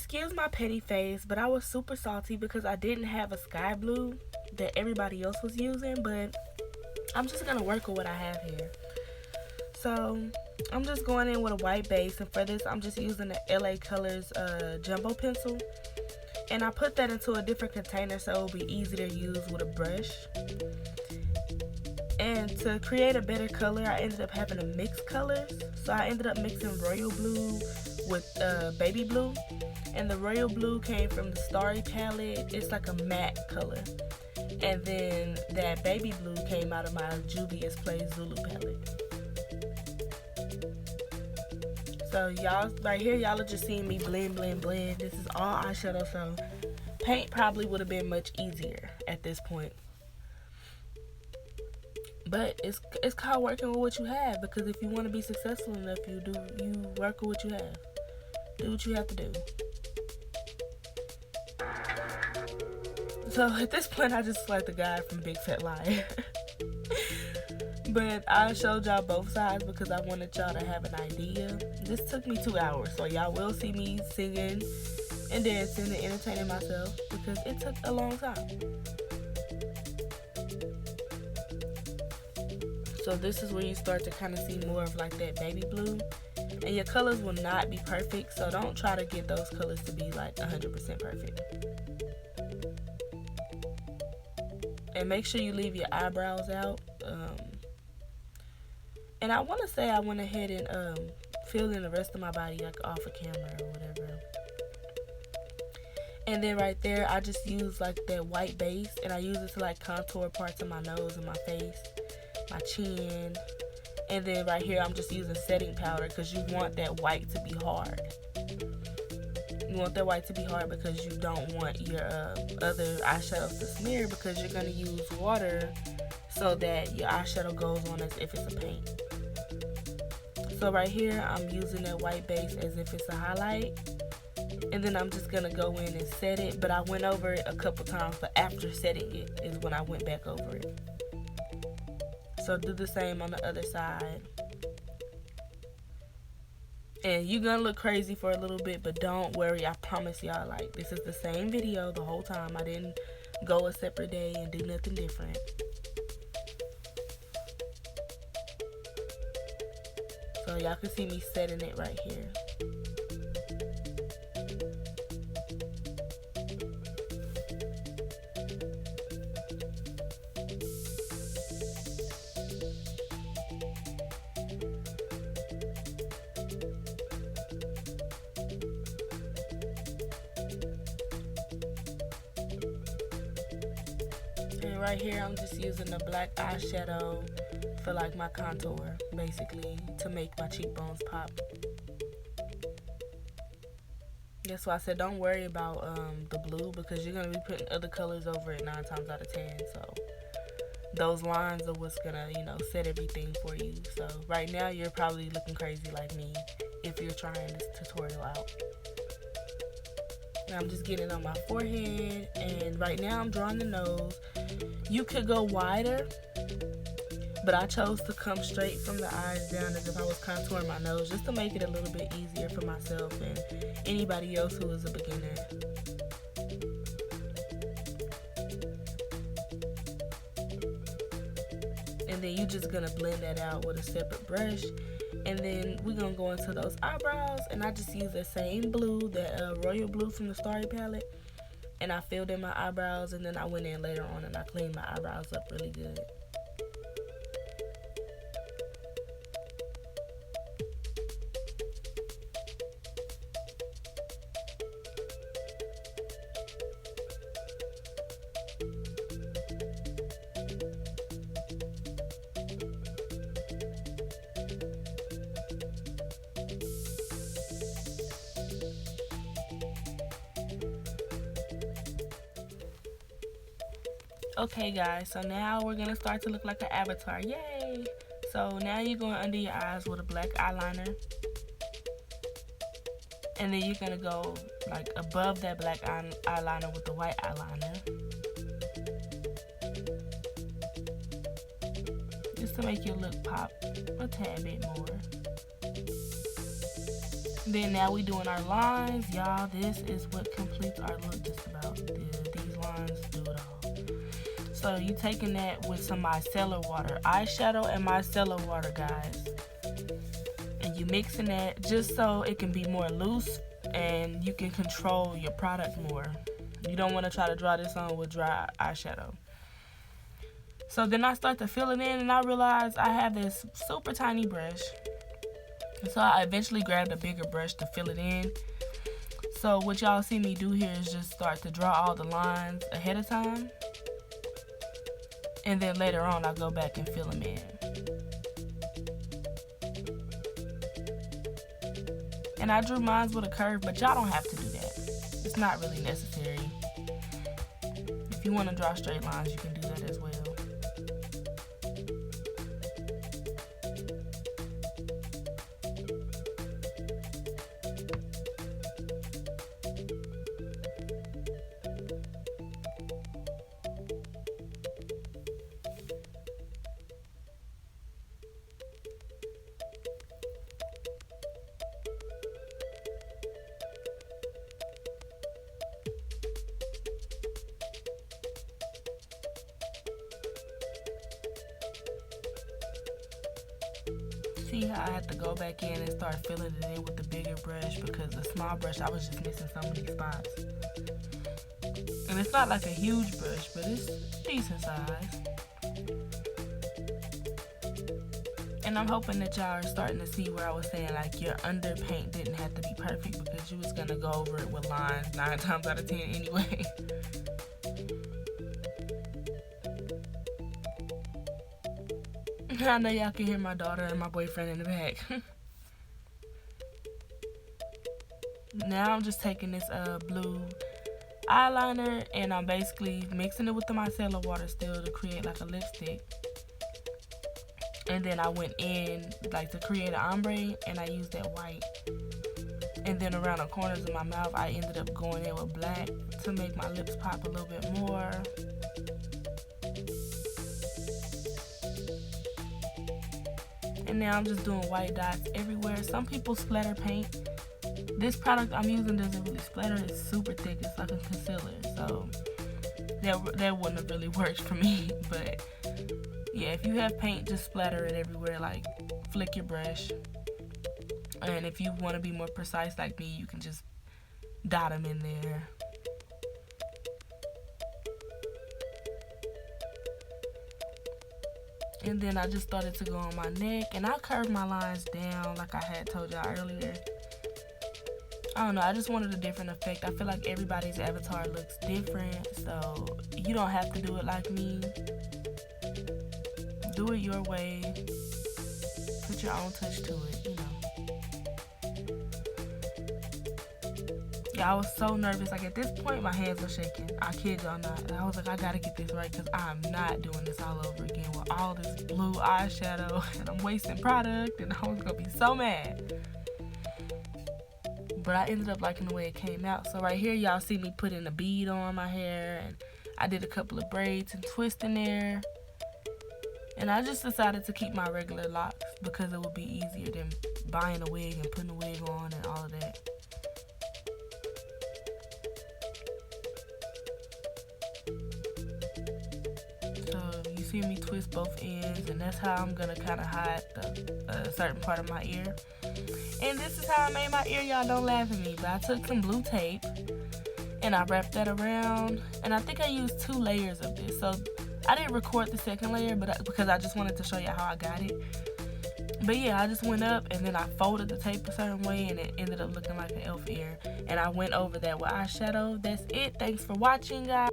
excuse my petty face, but I was super salty because I didn't have a sky blue that everybody else was using, but I'm just gonna work with what I have here. So I'm just going in with a white base, and for this I'm just using the LA Colors jumbo pencil, and I put that into a different container so it'll be easy to use with a brush. And to create a better color, I ended up having to mix colors. So I ended up mixing royal blue with baby blue, and the royal blue came from the Starry palette. It's like a matte color, and then that baby blue came out of my Juvias Zulu palette. So y'all, right here, y'all are just seeing me blend. This is all eyeshadow, so paint probably would have been much easier at this point. But it's called working with what you have, because if you want to be successful enough, you work with what you have. Do what you have to do. So at this point, I just like the guy from Big Fat Lie. But I showed y'all both sides because I wanted y'all to have an idea. This took me 2 hours, so y'all will see me singing and dancing and entertaining myself because it took a long time. So this is where you start to kind of see more of like that baby blue. And your colors will not be perfect, so don't try to get those colors to be like 100% perfect. And make sure you leave your eyebrows out. And I want to say I went ahead and filled in the rest of my body like off of camera or whatever. And then right there, I just use like that white base, and I use it to like contour parts of my nose and my face, my chin. And then right here, I'm just using setting powder because you want that white to be hard. You want that white to be hard because you don't want your other eyeshadows to smear, because you're going to use water so that your eyeshadow goes on as if it's a paint. So right here, I'm using that white base as if it's a highlight. And then I'm just going to go in and set it. But I went over it a couple times, but after setting it is when I went back over it. So do the same on the other side. And you're going to look crazy for a little bit, but don't worry. I promise y'all, like, this is the same video the whole time. I didn't go a separate day and do nothing different. So y'all can see me setting it right here. And right here, I'm just using the black eyeshadow for like my contour, basically, to make my cheekbones pop. That's why I said don't worry about the blue, because you're going to be putting other colors over it 9 times out of 10. So those lines are what's going to, set everything for you. So right now, you're probably looking crazy like me if you're trying this tutorial out. Now I'm just getting it on my forehead, and right now I'm drawing the nose. You could go wider, but I chose to come straight from the eyes down as if I was contouring my nose, just to make it a little bit easier for myself and anybody else who is a beginner. And then you're just gonna blend that out with a separate brush. And then we're gonna go into those eyebrows, and I just use the same blue, that royal blue from the Starry palette, and I filled in my eyebrows, and then I went in later on and I cleaned my eyebrows up really good. Okay guys, so now we're gonna start to look like an avatar. Yay! So now you're going under your eyes with a black eyeliner, and then you're gonna go like above that black eyeliner with the white eyeliner, just to make your look pop a tad bit more. Then now we doing our lines. Y'all, this is what completes our look just about. These lines do it all. So you taking that with some micellar water. Eyeshadow and micellar water, guys. And you mixing that just so it can be more loose and you can control your product more. You don't want to try to draw this on with dry eyeshadow. So then I start to fill it in and I realize I have this super tiny brush. So I eventually grabbed a bigger brush to fill it in. So what y'all see me do here is just start to draw all the lines ahead of time. And then later on I'll go back and fill them in. And I drew mine with a curve, but y'all don't have to do that. It's not really necessary. If you want to draw straight lines, you can do that as well. See how I had to go back in and start filling it in with the bigger brush because the small brush I was just missing so many spots. And it's not like a huge brush, but it's decent size. And I'm hoping that y'all are starting to see where I was saying like your underpaint didn't have to be perfect because you was gonna go over it with lines 9 times out of 10 anyway. I know y'all can hear my daughter and my boyfriend in the back. Now I'm just taking this blue eyeliner and I'm basically mixing it with the micellar water still to create like a lipstick. And then I went in like to create an ombre and I used that white. And then around the corners of my mouth I ended up going in with black to make my lips pop a little bit more. And now I'm just doing white dots everywhere. Some people splatter paint. This product I'm using doesn't really splatter. It's super thick. It's like a concealer. So that wouldn't have really worked for me. But yeah, if you have paint, just splatter it everywhere. Like flick your brush. And if you want to be more precise like me, you can just dot them in there. And then I just started to go on my neck. And I curved my lines down like I had told y'all earlier. I don't know. I just wanted a different effect. I feel like everybody's avatar looks different. So you don't have to do it like me. Do it your way. Put your own touch to it, you know. Yeah, I was so nervous. Like at this point, my hands were shaking. I kid y'all not. And I was like, I gotta get this right because I'm not doing this all over again with all this blue eyeshadow and I'm wasting product and I was gonna be so mad. But I ended up liking the way it came out. So right here, y'all see me putting a bead on my hair and I did a couple of braids and twists in there. And I just decided to keep my regular locks because it would be easier than buying a wig and putting a wig on and all of that. See me twist both ends, and that's how I'm gonna kind of hide a certain part of my ear. And this is how I made my ear. Y'all don't laugh at me, but I took some blue tape and I wrapped that around, and I think I used 2 layers of this. So I didn't record the second layer because I just wanted to show you how I got it. But yeah, I just went up and then I folded the tape a certain way and it ended up looking like an elf ear, and I went over that with eyeshadow. That's it. Thanks for watching, guys.